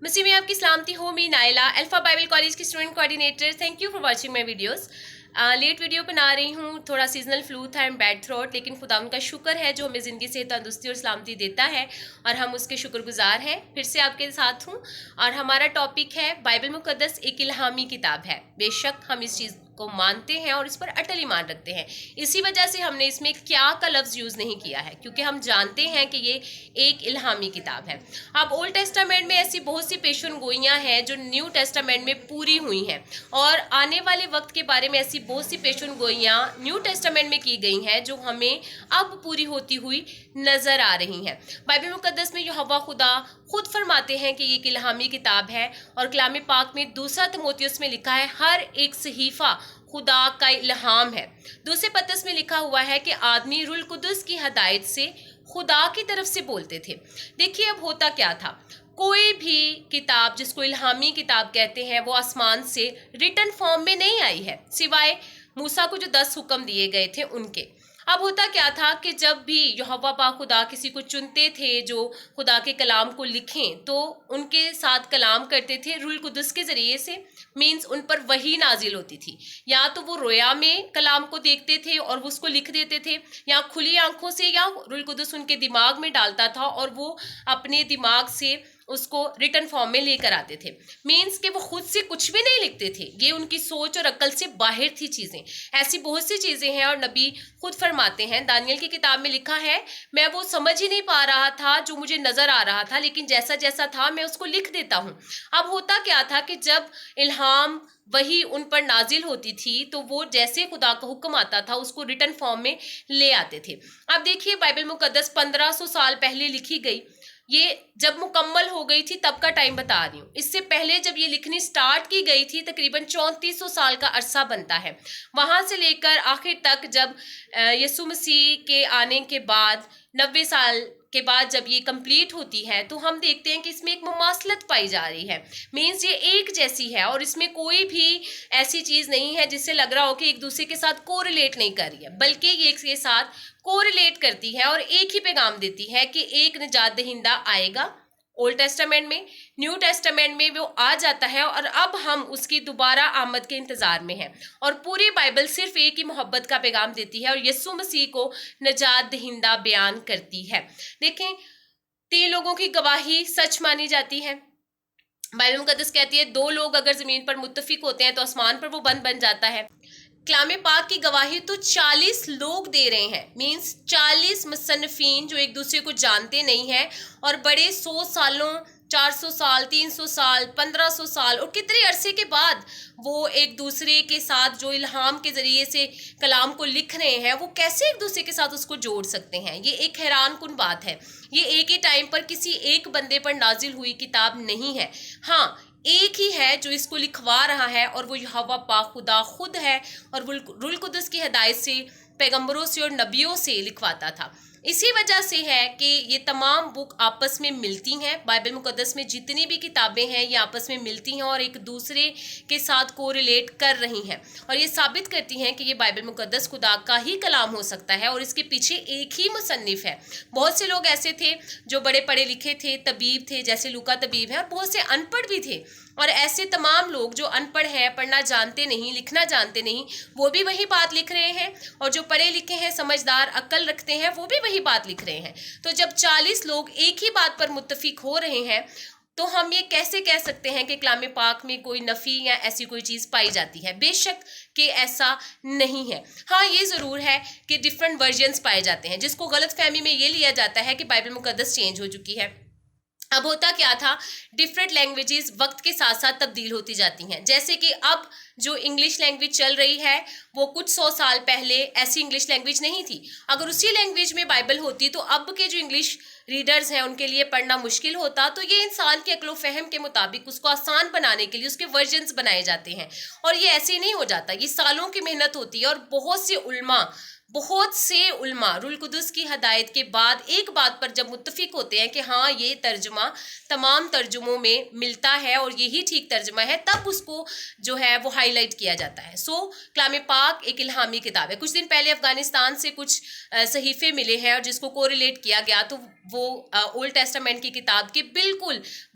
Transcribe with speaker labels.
Speaker 1: मसीह में आपकी सलामती हो। मैं नायला अल्फा बाइबल कॉलेज की student coordinator. Thank you for watching my videos. Late video बना रही हूँ, थोड़ा सीजनल फ्लू था एंड बैड थ्रोट, लेकिन खुदा उनका शुक्र है जो हमें ज़िंदगी से तंदुरुस्ती और सलामती देता है और हम उसके शुक्रगुजार हैं। फिर से आपके साथ हूँ और हमारा टॉपिक है बाइबल मुकद्दस एक इल्हामी किताब है। बेशक हम इस चीज़ को मानते हैं और इस पर अटल ईमान रखते हैं। इसी वजह से हमने इसमें क्या का लफ्ज़ यूज़ नहीं किया है, क्योंकि हम जानते हैं कि ये एक इल्हामी किताब है। अब ओल्ड टेस्टामेंट में ऐसी बहुत सी पेशन गोइयाँ हैं जो न्यू टेस्टामेंट में पूरी हुई हैं, और आने वाले वक्त के बारे में ऐसी बहुत सी पेशन गोइयाँ न्यू टेस्टामेंट में की गई हैं जो हमें अब पूरी होती हुई नज़र आ रही हैं। बाइबल मुकद्दस में यहोवा खुदा खुद फरमाते हैं कि ये एक इल्हामी किताब है, और कलाम पाक में 2 तीमुथियुस में लिखा है हर एक सहीफा खुदा का इल्हाम है। 2 पतरस में लिखा हुआ है कि आदमी रूह कुदस की हदायत से खुदा की तरफ से बोलते थे। देखिए अब होता क्या था, कोई भी किताब जिसको इल्हामी किताब कहते हैं वो आसमान से रिटन फॉर्म में नहीं आई है, सिवाय मूसा को जो 10 हुक्म दिए गए थे उनके। अब होता क्या था कि जब भी यहोवा पाक खुदा किसी को चुनते थे जो खुदा के कलाम को लिखें, तो उनके साथ कलाम करते थे रूह कुदस के ज़रिए से। मीन्स उन पर वही नाजिल होती थी, या तो वो रोया में कलाम को देखते थे और वो उसको लिख देते थे, या खुली आंखों से, या रूह कुदस उनके दिमाग में डालता था और वो अपने दिमाग से उसको रिटन फॉर्म में लेकर आते थे। मीन्स कि वो खुद से कुछ भी नहीं लिखते थे, ये उनकी सोच और अक्ल से बाहर थी चीज़ें। ऐसी बहुत सी चीज़ें हैं, और नबी खुद फरमाते हैं, दानियल की किताब में लिखा है, मैं वो समझ ही नहीं पा रहा था जो मुझे नज़र आ रहा था, लेकिन जैसा जैसा था मैं उसको लिख देता हूँ। अब होता क्या था कि जब इल्हाम वही उन पर नाजिल होती थी तो वो जैसे खुदा का हुक्म आता था उसको रिटन फॉर्म में ले आते थे। अब देखिए बाइबल मुकद्दस 1500 साल पहले लिखी गई, ये जब मुकम्मल हो गई थी तब का टाइम बता रही हूँ। इससे पहले जब ये लिखनी स्टार्ट की गई थी तकरीबन 3400 साल का अरसा बनता है। वहाँ से लेकर आखिर तक जब यीशु मसीह के आने के बाद 90 साल के बाद जब ये कंप्लीट होती है, तो हम देखते हैं कि इसमें एक मुमासलत पाई जा रही है। मीन्स ये एक जैसी है और इसमें कोई भी ऐसी चीज़ नहीं है जिससे लग रहा हो कि एक दूसरे के साथ कोरिलेट नहीं कर रही है, बल्कि ये एक के साथ कोरिलेट करती है और एक ही पैगाम देती है कि एक निजात दहिंदा आएगा। ओल्ड टेस्टामेंट में, न्यू टेस्टामेंट में वो आ जाता है, और अब हम उसकी दोबारा आमद के इंतज़ार में हैं। और पूरी बाइबल सिर्फ एक ही मोहब्बत का पैगाम देती है और यीशु मसीह को निजात दहिंदा बयान करती है। देखें, 3 लोगों की गवाही सच मानी जाती है। बाइबल मुकद्दस कहती है 2 लोग अगर ज़मीन पर मुत्तफिक होते हैं तो आसमान पर वो बन जाता है। कलाम पाक की गवाही तो 40 लोग दे रहे हैं। मीन्स 40 मुसन्निफीन जो एक दूसरे को जानते नहीं हैं, और बड़े 100 सालों, 400 साल, 300 साल, 1500 साल और कितने अरसे के बाद वो एक दूसरे के साथ जो इल्हाम के ज़रिए से कलाम को लिख रहे हैं, वो कैसे एक दूसरे के साथ उसको जोड़ सकते हैं। ये एक हैरान कुन बात है। ये एक ही टाइम पर किसी एक बंदे पर नाजिल हुई किताब नहीं है। हाँ, एक ही है जो इसको लिखवा रहा है, और वो यहोवा पाक खुदा खुद है, और वो रूह कुदस की हिदायत से पैगंबरों से और नबियों से लिखवाता था। इसी वजह से है कि ये तमाम बुक आपस में मिलती हैं। बाइबल मुकद्दस में जितनी भी किताबें हैं ये आपस में मिलती हैं और एक दूसरे के साथ कोरिलेट कर रही हैं, और ये साबित करती हैं कि ये बाइबल मुकद्दस खुदा का ही कलाम हो सकता है और इसके पीछे एक ही मुसन्निफ है। बहुत से लोग ऐसे थे जो बड़े पढ़े लिखे थे, तबीब थे, जैसे लूका तबीब है, और बहुत से अनपढ़ भी थे। और ऐसे तमाम लोग जो अनपढ़ हैं, पढ़ना जानते नहीं, लिखना जानते नहीं, वो भी वही बात लिख रहे हैं, और जो पढ़े लिखे हैं, समझदार, अक्ल रखते हैं, वो भी वही बात लिख रहे हैं। तो जब 40 लोग एक ही बात पर मुत्तफिक हो रहे हैं, तो हम ये कैसे कह सकते हैं कि कलाम पाक में कोई नफ़ी या ऐसी कोई चीज़ पाई जाती है? बेशक कि ऐसा नहीं है। हाँ, ये ज़रूर है कि डिफरेंट वर्जन्स पाए जाते हैं, जिसको गलत फहमी में ये लिया जाता है कि बाइबल मुकद्दस चेंज हो चुकी है। अब होता क्या था, डिफरेंट लैंग्वेजेस वक्त के साथ साथ तब्दील होती जाती हैं। जैसे कि अब जो इंग्लिश लैंग्वेज चल रही है वो कुछ 100 साल पहले ऐसी इंग्लिश लैंग्वेज नहीं थी। अगर उसी लैंग्वेज में बाइबल होती तो अब के जो इंग्लिश रीडर्स हैं उनके लिए पढ़ना मुश्किल होता। तो ये इंसान के अक्ल फहम के मुताबिक उसको आसान बनाने के लिए उसके वर्जन्स बनाए जाते हैं, और ये ऐसे ही नहीं हो जाता, ये सालों की मेहनत होती है। और बहुत से उल्मा रूह कुदस की हदायत के बाद एक बात पर जब मुत्तफिक होते हैं कि हाँ ये तर्जुमा तमाम तर्जुमों में मिलता है और यही ठीक तर्जुमा है, तब उसको जो है वो हाईलाइट किया जाता है। कलाम पाक एक इल्हामी किताब है। कुछ दिन पहले अफगानिस्तान से कुछ सहीफे मिले हैं और जिसको कोरिलेट किया गया, तो वो ओल्ड टेस्टामेंट की किताब के बिल्कुल